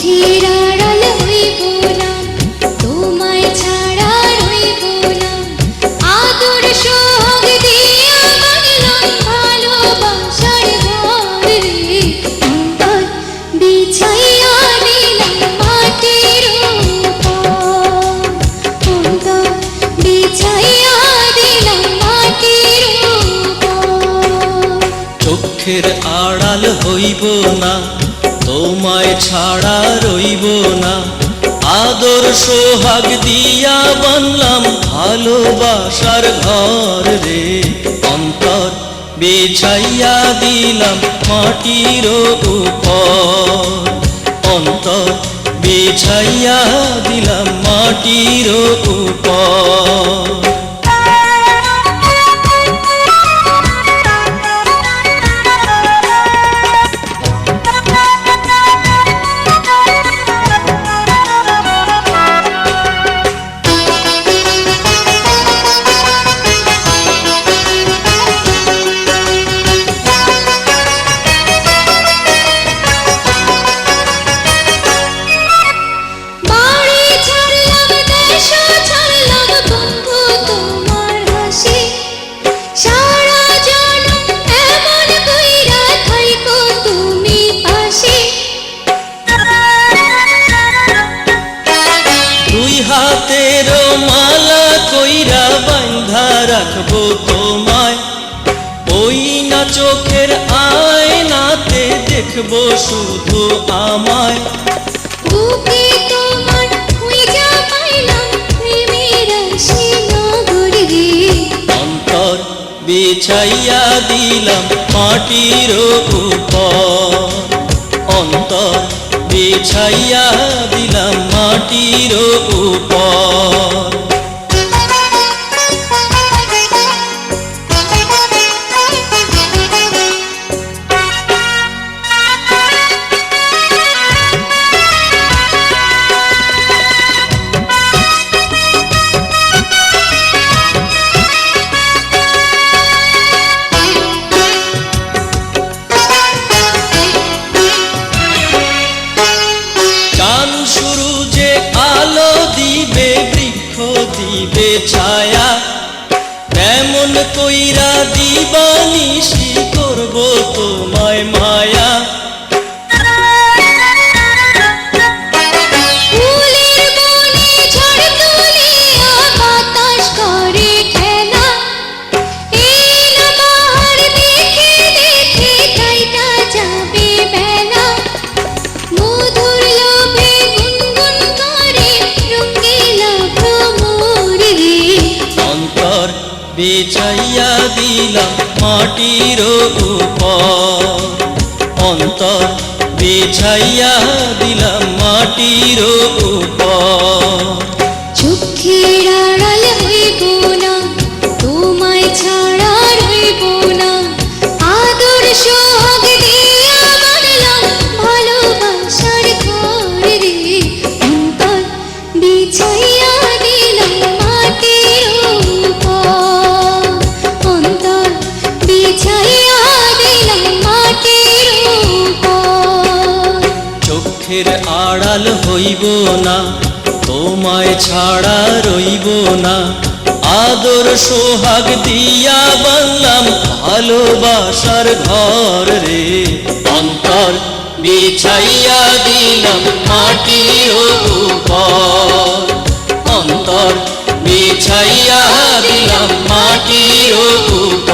চোখের আড়াল হইব না, তোমায় ছাড়া রইব না। আদর সোহাগ দিয়া বানালাম ভালোবাসার ঘর রে। অন্তর বিছাইয়া দিলাম মাটির উপর, অন্তর বিছাইয়া দিলাম মাটির উপর। চোখের আড়াল হইব না, তোমায় ছাড়া রইব না। আদর সোহাগ দিয়া বানলাম ভালোবাসার ঘর রে। অন্তর বিছাইয়া দিলাম মাটির উপর, অন্তর বিছাইয়া দিলাম মাটির উপর। হাতের মালা কইরা বাঁধা রাখবো তোমায়, ওই না চোখের আয়নাতে দেখবো শুধু আমায়। বুকে তোমার খুঁজা পাইলাম প্রেমের শ্রীনগর রে। অন্তর বিছাইয়া দিলাম মাটির উপর, অন্তর বিছাইয়া দিলাম মাটির উপর। দিবে ছায়া তেমন কইরা দিবানিশি করব তোমায় মায়া। ফুলের বনে ঝড় তুলিয়া বাতাস করে খেলা, এই না বাহার দেখে দেখে কাইটা যাবে বেলা। মধুর লোভে গুনগুন করে রঙ্গিলা ভ্রমর রে। অন্তর বিছাইয়া দিলাম মাটির উপর, অন্তর বিছাইয়া দিলাম মাটির উপর। চোখের আড়াল হইব না, তোমায় ছাড়া রইব না। আদর সোহাগ দিয়া বানালাম ভালোবাসার ঘর রে। অন্তর বিছাইয়া দিলাম মাটির উপর, অন্তর বিছাইয়া দিলাম মাটির উপর। চোখের আড়াল হইব না, তোমায় ছাড়া রইব না। আদর সোহাগ দিয়া বানলাম ভালোবাসার ঘর রে। অন্তর বিছাইয়া দিলাম মাটির উপর, অন্তর বিছাইয়া দিলাম মাটির উপর।